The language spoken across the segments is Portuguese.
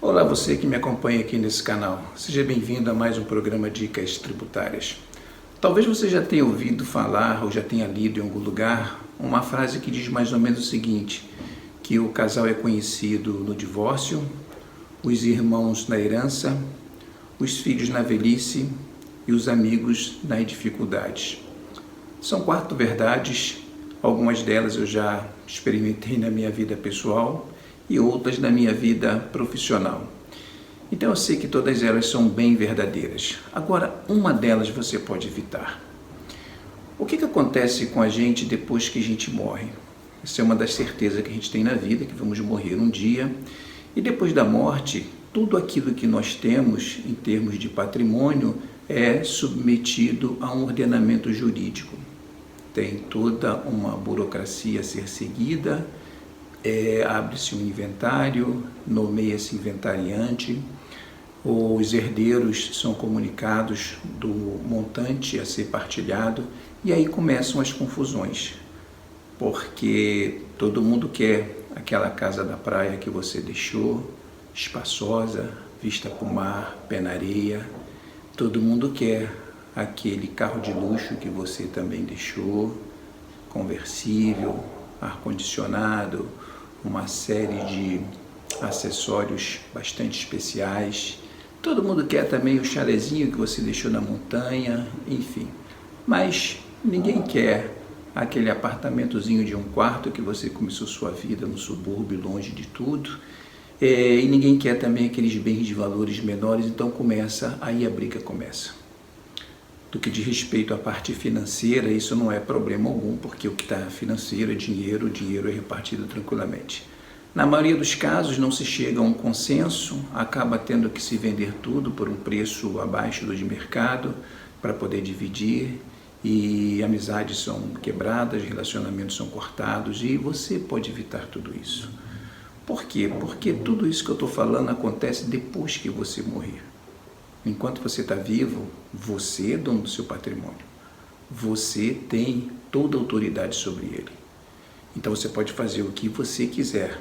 Olá, você que me acompanha aqui nesse canal. Seja bem-vindo a mais um programa Dicas Tributárias. Talvez você já tenha ouvido falar ou já tenha lido em algum lugar uma frase que diz mais ou menos o seguinte, que o casal é conhecido no divórcio, os irmãos na herança, os filhos na velhice e os amigos nas dificuldades. São 4 verdades, algumas delas eu já experimentei na minha vida pessoal e outras na minha vida profissional. Então eu sei que todas elas são bem verdadeiras. Agora, uma delas você pode evitar. O que acontece com a gente depois que a gente morre? Essa é uma das certezas que a gente tem na vida, que vamos morrer um dia. E depois da morte, tudo aquilo que nós temos em termos de patrimônio é submetido a um ordenamento jurídico. Tem toda uma burocracia a ser seguida, abre-se um inventário, nomeia-se inventariante, os herdeiros são comunicados do montante a ser partilhado e aí começam as confusões, porque todo mundo quer aquela casa da praia que você deixou, espaçosa, vista para o mar, pé na areia, todo mundo quer aquele carro de luxo que você também deixou, conversível, ar-condicionado, uma série de acessórios bastante especiais. Todo mundo quer também o chalezinho que você deixou na montanha, enfim. Mas ninguém quer aquele apartamentozinho de 1 quarto que você começou sua vida no subúrbio, longe de tudo. E ninguém quer também aqueles bens de valores menores, então aí a briga começa. Do que diz respeito à parte financeira, isso não é problema algum, porque o que está financeiro é dinheiro, o dinheiro é repartido tranquilamente. Na maioria dos casos não se chega a um consenso, acaba tendo que se vender tudo por um preço abaixo do de mercado para poder dividir, e amizades são quebradas, relacionamentos são cortados, e você pode evitar tudo isso. Por quê? Porque tudo isso que eu estou falando acontece depois que você morrer. Enquanto você está vivo, você é dono do seu patrimônio. Você tem toda a autoridade sobre ele. Então você pode fazer o que você quiser,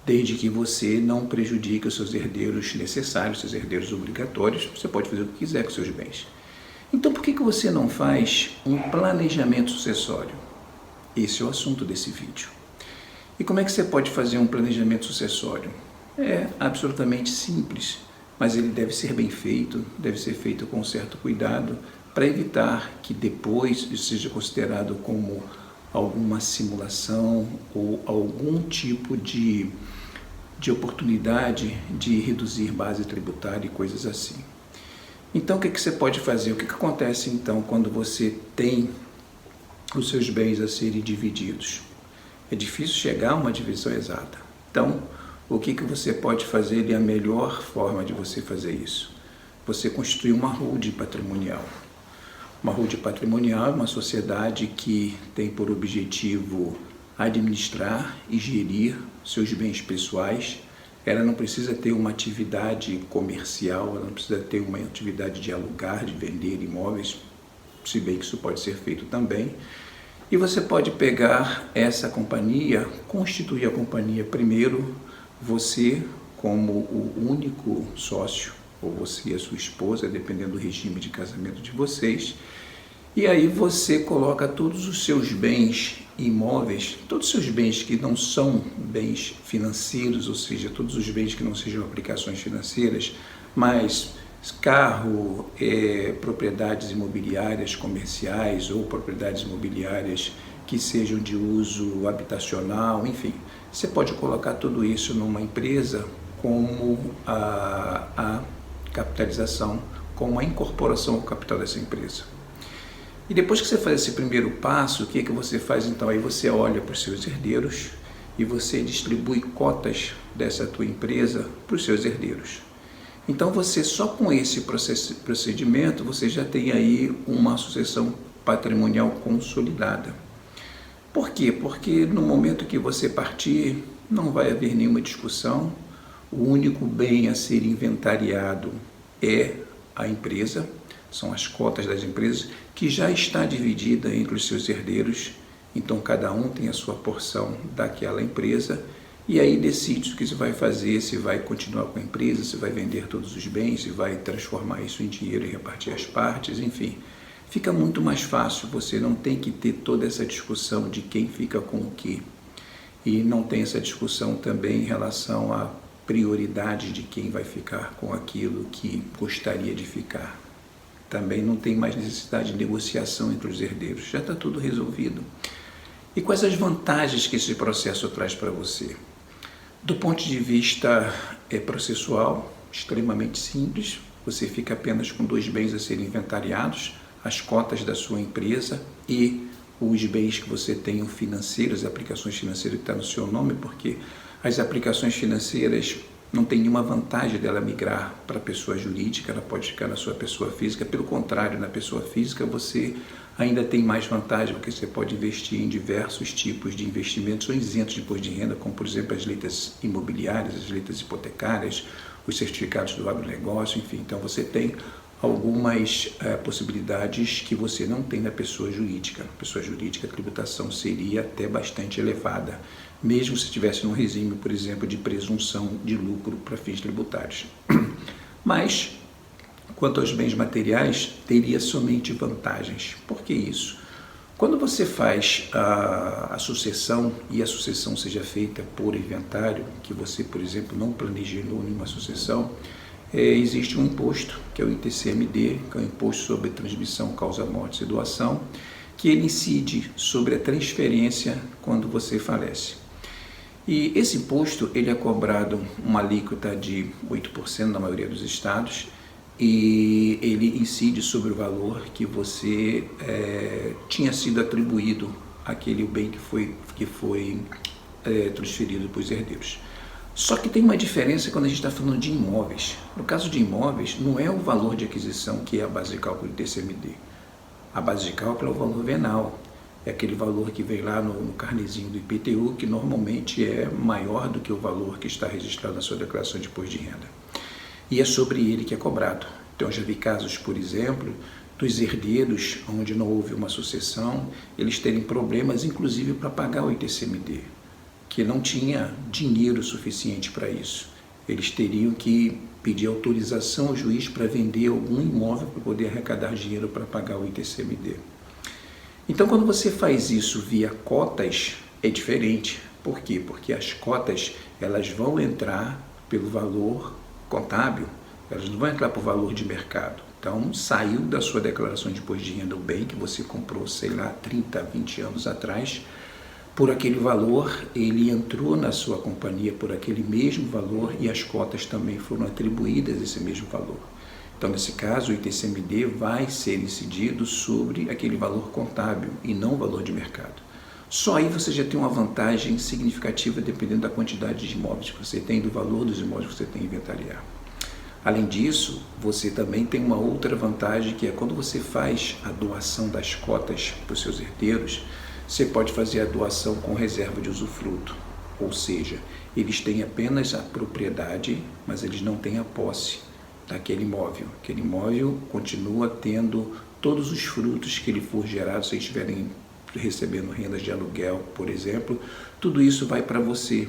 desde que você não prejudique os seus herdeiros necessários, seus herdeiros obrigatórios, você pode fazer o que quiser com seus bens. Então por que você não faz um planejamento sucessório? Esse é o assunto desse vídeo. E como é que você pode fazer um planejamento sucessório? É absolutamente simples, mas ele deve ser bem feito, deve ser feito com certo cuidado, para evitar que depois isso seja considerado como alguma simulação ou algum tipo de oportunidade de reduzir base tributária e coisas assim. Então o que você pode fazer? O que acontece então quando você tem os seus bens a serem divididos? É difícil chegar a uma divisão exata. Então, o que você pode fazer e a melhor forma de você fazer isso? Você construir uma holding patrimonial. Uma holding patrimonial é uma sociedade que tem por objetivo administrar e gerir seus bens pessoais. Ela não precisa ter uma atividade comercial, ela não precisa ter uma atividade de alugar, de vender imóveis, se bem que isso pode ser feito também. E você pode pegar essa companhia, constituir a companhia primeiro, você como o único sócio, ou você e a sua esposa, dependendo do regime de casamento de vocês, e aí você coloca todos os seus bens imóveis, todos os seus bens que não são bens financeiros, ou seja, todos os bens que não sejam aplicações financeiras, mas carro, propriedades imobiliárias comerciais ou propriedades imobiliárias que sejam de uso habitacional, enfim. Você pode colocar tudo isso numa empresa como a capitalização, como a incorporação ao capital dessa empresa. E depois que você faz esse primeiro passo, o que você faz então? Aí você olha para os seus herdeiros e você distribui cotas dessa tua empresa para os seus herdeiros. Então você só com esse procedimento você já tem aí uma sucessão patrimonial consolidada. Por quê? Porque no momento que você partir não vai haver nenhuma discussão, o único bem a ser inventariado é a empresa, são as cotas das empresas, que já está dividida entre os seus herdeiros, então cada um tem a sua porção daquela empresa, e aí decide o que você vai fazer, se vai continuar com a empresa, se vai vender todos os bens, se vai transformar isso em dinheiro e repartir as partes, enfim. Fica muito mais fácil, você não tem que ter toda essa discussão de quem fica com o quê. E não tem essa discussão também em relação à prioridade de quem vai ficar com aquilo que gostaria de ficar. Também não tem mais necessidade de negociação entre os herdeiros, já está tudo resolvido. E quais as vantagens que esse processo traz para você? Do ponto de vista processual, extremamente simples, você fica apenas com 2 bens a serem inventariados, as cotas da sua empresa e os bens que você tem financeiros, as aplicações financeiras que estão no seu nome, porque as aplicações financeiras não tem nenhuma vantagem dela migrar para a pessoa jurídica, ela pode ficar na sua pessoa física. Pelo contrário, na pessoa física você ainda tem mais vantagem, porque você pode investir em diversos tipos de investimentos ou isentos de imposto de renda, como por exemplo as letras imobiliárias, as letras hipotecárias, os certificados do agronegócio, enfim. Então você tem algumas possibilidades que você não tem na pessoa jurídica. Na pessoa jurídica a tributação seria até bastante elevada, mesmo se tivesse um regime, por exemplo, de presunção de lucro para fins tributários. Mas, quanto aos bens materiais, teria somente vantagens. Por que isso? Quando você faz a sucessão, e a sucessão seja feita por inventário, que você, por exemplo, não planejou nenhuma sucessão, existe um imposto, que é o ITCMD, que é o Imposto sobre Transmissão, Causa, Morte e Doação, que ele incide sobre a transferência quando você falece. E esse imposto ele é cobrado uma alíquota de 8% na maioria dos estados, e ele incide sobre o valor que você tinha sido atribuído àquele bem que foi transferido para os herdeiros. Só que tem uma diferença quando a gente está falando de imóveis. No caso de imóveis, não é o valor de aquisição que é a base de cálculo do TCMD. A base de cálculo é o valor venal. É aquele valor que vem lá no carnezinho do IPTU, que normalmente é maior do que o valor que está registrado na sua declaração de imposto de renda. E é sobre ele que é cobrado. Então, eu já vi casos, por exemplo, dos herdeiros, onde não houve uma sucessão, eles terem problemas, inclusive, para pagar o ITCMD, que não tinha dinheiro suficiente para isso. Eles teriam que pedir autorização ao juiz para vender algum imóvel para poder arrecadar dinheiro para pagar o ITCMD. Então, quando você faz isso via cotas, é diferente. Por quê? Porque as cotas elas vão entrar pelo valor contábil, elas não vão entrar por valor de mercado. Então, saiu da sua declaração de imposto de renda o bem que você comprou, sei lá, 30, 20 anos atrás, por aquele valor, ele entrou na sua companhia por aquele mesmo valor e as cotas também foram atribuídas a esse mesmo valor. Então, nesse caso, o ITCMD vai ser incidido sobre aquele valor contábil e não o valor de mercado. Só aí você já tem uma vantagem significativa dependendo da quantidade de imóveis que você tem, do valor dos imóveis que você tem inventariar. Além disso, você também tem uma outra vantagem, que é quando você faz a doação das cotas para os seus herdeiros, você pode fazer a doação com reserva de usufruto, ou seja, eles têm apenas a propriedade, mas eles não têm a posse daquele imóvel. Aquele imóvel continua tendo todos os frutos que ele for gerado, se eles estiverem recebendo rendas de aluguel, por exemplo, tudo isso vai para você.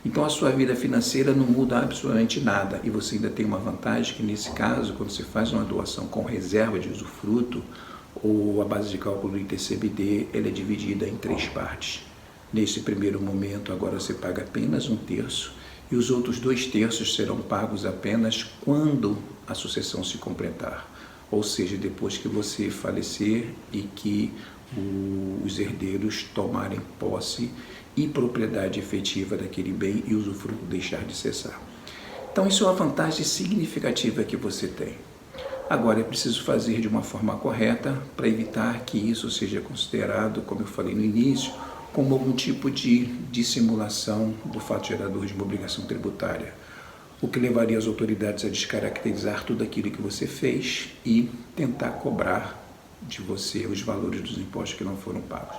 Então a sua vida financeira não muda absolutamente nada, e você ainda tem uma vantagem que nesse caso, quando você faz uma doação com reserva de usufruto, ou a base de cálculo do ITCMD, ela é dividida em 3 partes. Nesse primeiro momento, agora você paga apenas 1/3, e os outros 2/3 serão pagos apenas quando a sucessão se completar, ou seja, depois que você falecer e que os herdeiros tomarem posse e propriedade efetiva daquele bem e o usufruto deixar de cessar. Então isso é uma vantagem significativa que você tem. Agora é preciso fazer de uma forma correta para evitar que isso seja considerado, como eu falei no início, como algum tipo de dissimulação do fato gerador de uma obrigação tributária, o que levaria as autoridades a descaracterizar tudo aquilo que você fez e tentar cobrar de você os valores dos impostos que não foram pagos.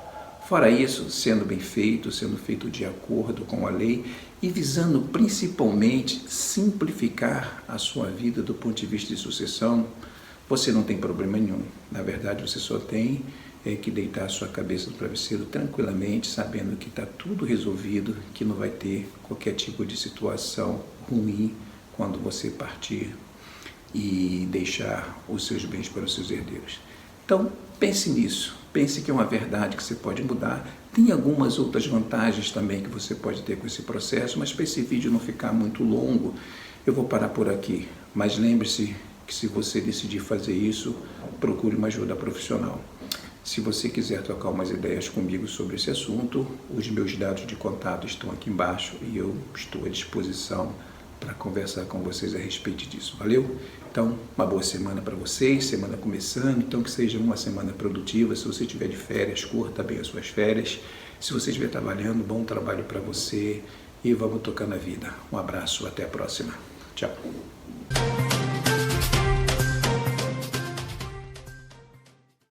Fora isso, sendo bem feito, sendo feito de acordo com a lei e visando principalmente simplificar a sua vida do ponto de vista de sucessão, você não tem problema nenhum. Na verdade, você só tem que deitar a sua cabeça no travesseiro tranquilamente, sabendo que está tudo resolvido, que não vai ter qualquer tipo de situação ruim quando você partir e deixar os seus bens para os seus herdeiros. Então, pense nisso, pense que é uma verdade que você pode mudar. Tem algumas outras vantagens também que você pode ter com esse processo, mas para esse vídeo não ficar muito longo, eu vou parar por aqui. Mas lembre-se que se você decidir fazer isso, procure uma ajuda profissional. Se você quiser trocar umas ideias comigo sobre esse assunto, os meus dados de contato estão aqui embaixo e eu estou à disposição para conversar com vocês a respeito disso. Valeu? Então, uma boa semana para vocês, semana começando, então que seja uma semana produtiva. Se você estiver de férias, curta bem as suas férias. Se você estiver trabalhando, bom trabalho para você e vamos tocando a vida. Um abraço, até a próxima. Tchau.